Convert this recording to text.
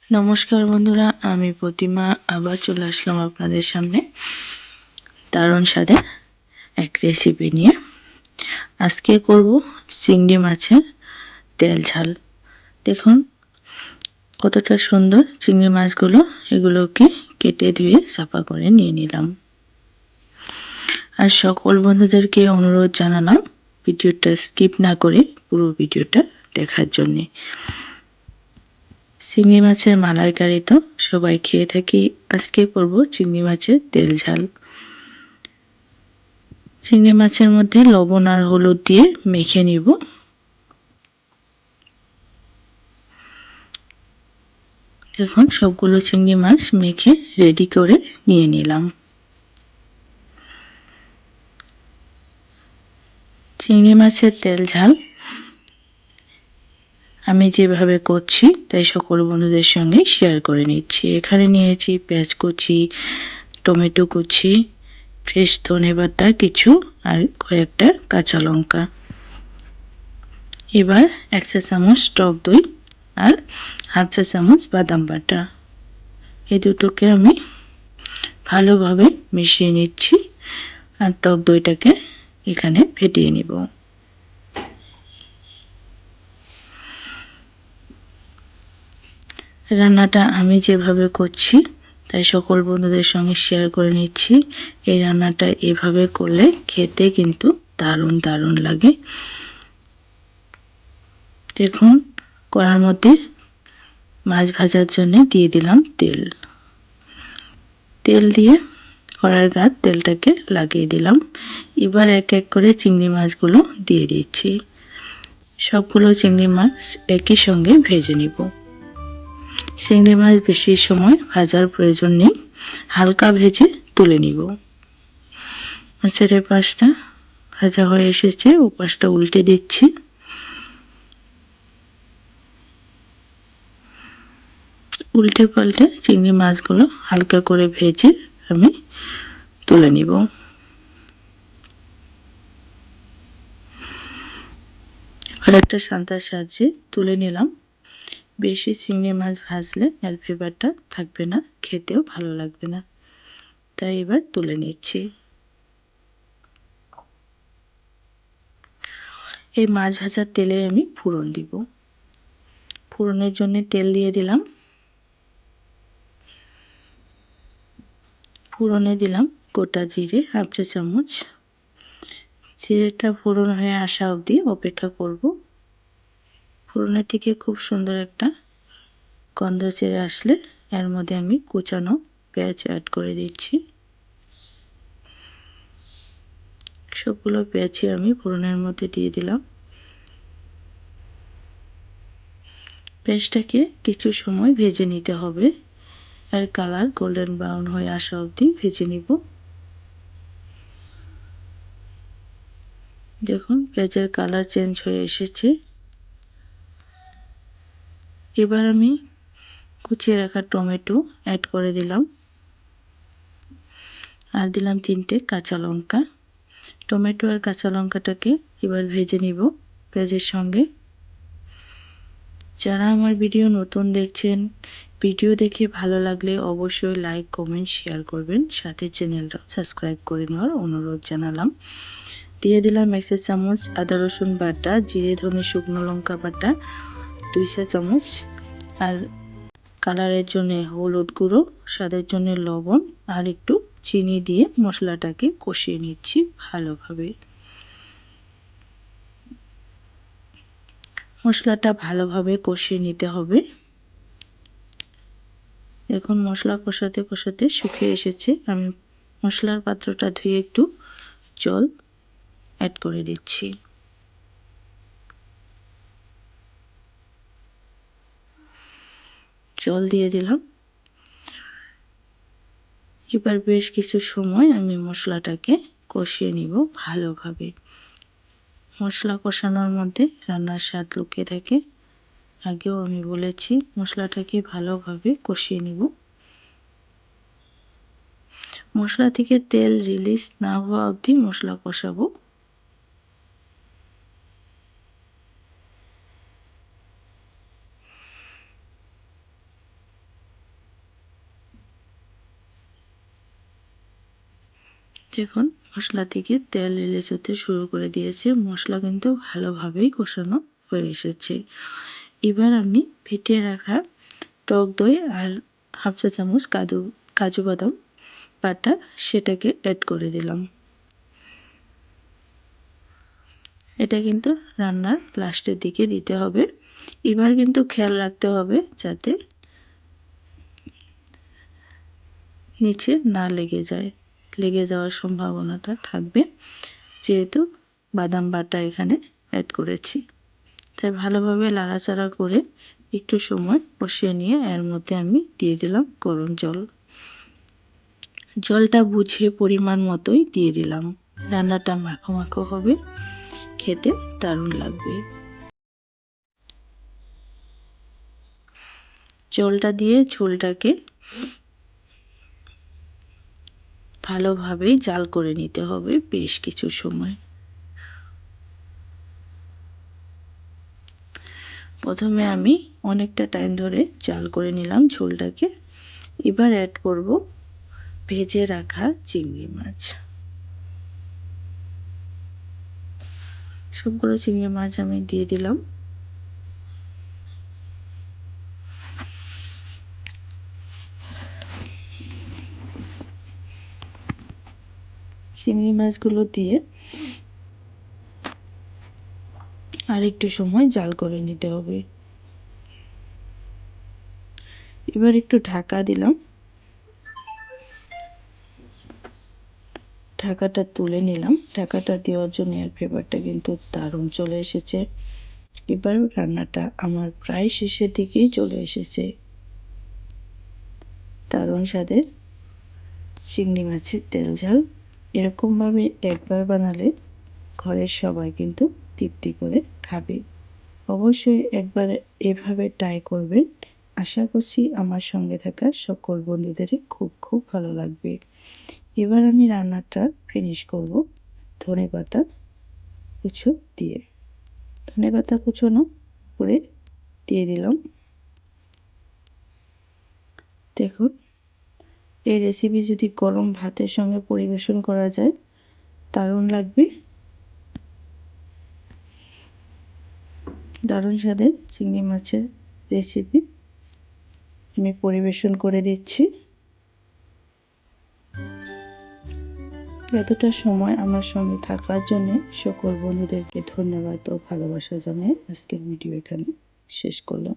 নমস্কার বন্ধুরা, আমি প্রতিমা আবার চলে আসলাম আপনাদের সামনে দারুণ স্বাদের এক রেসিপি নিয়ে। আজকে করব চিংড়ি মাছের তেল ঝাল। দেখুন কতটা সুন্দর চিংড়ি মাছগুলো, এগুলোকে কেটে ধুয়ে সাফা করে নিয়ে নিলাম। আর সকল বন্ধুদেরকে অনুরোধ জানালাম ভিডিওটা স্কিপ না করে পুরো ভিডিওটা দেখার জন্যে। চিংড়ি মাছের মালাইকারি তো সবাই খেয়ে থাকি, আজকে করব চিংড়ি মাছের তেল ঝাল। চিংড়ি মাছের মধ্যে লবণ আর হলুদ দিয়ে মেখে নিব। দেখুন সবগুলো চিংড়ি মাছ মেখে রেডি করে নিয়ে নিলাম। চিংড়ি মাছের তেল ঝাল আমি যেভাবে করছি তাই সকল বন্ধুদের সঙ্গে শেয়ার করে নিচ্ছি। এখানে নিয়েছি পেঁয়াজ কুচি, টমেটো কুচি, ফ্রেশ ধনেপাতা কিছু আর কয়েকটা কাঁচা লঙ্কা। এবার 1 চা চামচ টক দই আর 1/2 চা চামচ বাদাম বাটা, এই দুটোকে আমি ভালোভাবে মিশিয়ে নিচ্ছি আর টক দইটাকে এখানে ফেটিয়ে নিব। রান্নাটা আমি যেভাবে করছি তাই সকল বন্ধুদের সঙ্গে শেয়ার করে নিচ্ছি। এই রান্নাটা এভাবে করলে খেতে কিন্তু দারুণ দারুণ লাগে। দেখুন কড়ার মধ্যে মাছ ভাজার জন্য দিয়ে দিলাম তেল। তেল দিয়ে কড়ার গায়ে তেলটাকে লাগিয়ে দিলাম। এবার এক এক করে চিংড়ি মাছগুলো দিয়ে দিচ্ছি। সবগুলো চিংড়ি মাছ একই সঙ্গে ভেজে নিব। চিংড়ি মাছ বেশি সময় ভাজার প্রয়োজন নেই, হালকা ভেজে তুলে নিব। মাছের পাশটা ভাজা হয়ে এসেছে, ও পাশটা উল্টে দিচ্ছি। উল্টে পাল্টে চিংড়ি মাছগুলো হালকা করে ভেজে আমি তুলে নিব। আর একটা সান্তার সাহায্যে তুলে নিলাম। বেশি চিংড়ি মাছ ভাজলে এর ফ্লেভারটা থাকবে না, খেতেও ভালো লাগবে না, তাই এবার তুলে নিচ্ছি। এই মাছ ভাজার তেলে আমি ফোড়ন দিব। ফোড়নের জন্য তেল দিয়ে দিলাম। ফোড়নে দিলাম গোটা জিরে 1/2 চা চামচ। জিরেটা ফোড়ন হয়ে আসা অবধি অপেক্ষা করব। ফোড়নের থেকে খুব সুন্দর একটা গন্ধ ছেড়ে আসলে এর মধ্যে আমি কুচানো পেঁয়াজ অ্যাড করে দিচ্ছি। সবগুলো পেঁয়াজই আমি ফোড়নের মধ্যে দিয়ে দিলাম। পেঁয়াজটাকে কিছু সময় ভেজে নিতে হবে, এর কালার গোল্ডেন ব্রাউন হয়ে আসা অবধি ভেজে নিব। দেখুন পেঁয়াজের কালার চেঞ্জ হয়ে এসেছে। এবার আমি কুচিয়ে রাখা টমেটো অ্যাড করে দিলাম আর দিলাম 3টে কাঁচা লঙ্কা। টমেটো আর কাঁচা লঙ্কাটাকে এবার ভেজে নিব পেঁয়াজের সঙ্গে। যারা আমার ভিডিও নতুন দেখছেন, ভিডিও দেখে ভালো লাগলে অবশ্যই লাইক কমেন্ট শেয়ার করবেন, সাথে চ্যানেলটা সাবস্ক্রাইব করে নেওয়ার অনুরোধ জানালাম। দিয়ে দিলাম 1 চা চামচ আদা রসুন বাটা, জিরে ধনে শুকনো লঙ্কা বাটা 2 চা চামচ, আর কালারের জন্য হলুদ গুঁড়ো, স্বাদের জন্য লবণ আর একটু চিনি দিয়ে মশলাটাকে কষিয়ে নিচ্ছি ভালোভাবে। মশলাটা ভালোভাবে কষিয়ে নিতে হবে। এখন মশলা কষাতে কষাতে শুকিয়ে এসেছে, আমি মশলার পাত্রটা ধুয়ে একটু জল অ্যাড করে দিচ্ছি। জল দিয়ে দিলাম। এবার বেশ কিছু সময় আমি মশলাটাকে কষিয়ে নিব ভালোভাবে। মশলা কষানোর মধ্যে রান্নার স্বাদ লুকিয়ে থাকে, আগেও আমি বলেছি। মশলাটাকে ভালোভাবে কষিয়ে নিব। মশলা থেকে তেল রিলিজ না হওয়া অবধি মশলা কষাবো। দেখুন মশলা থেকে তেল রিলিজ হতে শুরু করে দিয়েছে, মশলা কিন্তু ভালোভাবেই কষানো হয়ে এসেছে। এবার আমি ফেটিয়ে রাখা টক দই আর হাফ চা চামচ কাজু বাদাম বাটা সেটাকে অ্যাড করে দিলাম। এটা কিন্তু রান্নার লাস্টের দিকে দিতে হবে। এবার কিন্তু খেয়াল রাখতে হবে যাতে নিচে না লেগে যায়, লেগে যাওয়ার সম্ভাবনাটা থাকবে যেহেতু বাদাম বাটা এখানে অ্যাড করেছি। তাই ভালোভাবে নাড়াচাড়া করে একটু সময় কষিয়ে নিয়ে এর মধ্যে আমি দিয়ে দিলাম গরম জল। জলটা বুঝে পরিমাণ মতোই দিয়ে দিলাম। রান্নাটা মাখো মাখো হবে, খেতে দারুণ লাগবে। জলটা দিয়ে ঝোলটাকে ভালোভাবেই জাল করে নিতে হবে বেশ কিছু সময়। প্রথমে আমি অনেকটা টাইম ধরে জাল করে নিলাম ঝোলটাকে। এবার অ্যাড করব ভেজে রাখা চিংড়ি মাছ। সবগুলো চিংড়ি মাছ আমি দিয়ে দিলাম। চিংড়ি মাছগুলো দিয়ে আর একটু সময় জাল করে নিতে হবে। এবার একটু ঢাকা দিলাম, ঢাকাটা তুলে নিলাম। ঢাকাটা দেওয়ার জন্য এর ফ্লেভারটা কিন্তু দারুণ চলে এসেছে। এবার রান্নাটা আমার প্রায় শেষের দিকেই চলে এসেছে। দারুণ স্বাদের চিংড়ি মাছের তেল ঝাল এরকমভাবে একবার বানালে ঘরের সবাই কিন্তু তৃপ্তি করে খাবে। অবশ্যই একবার এভাবে ট্রাই করবেন। আশা করছি আমার সঙ্গে থাকা সকল বন্ধুদেরই খুব খুব ভালো লাগবে। এবার আমি রান্নাটা ফিনিশ করব ধনেপাতা কুচো দিয়ে। ধনেপাতা কুচোনো করে দিয়ে দিলাম। দেখুন এই রেসিপি যদি গরম ভাতের সঙ্গে পরিবেশন করা যায় দারুণ লাগবে। দারুণ স্বাদের চিংড়ি মাছের রেসিপি আমি পরিবেশন করে দিচ্ছি। এতটা সময় আমার সঙ্গে থাকার জন্য সকল বন্ধুদেরকে ধন্যবাদ ও ভালোবাসা জানিয়ে আজকের ভিডিও এখানে শেষ করলাম।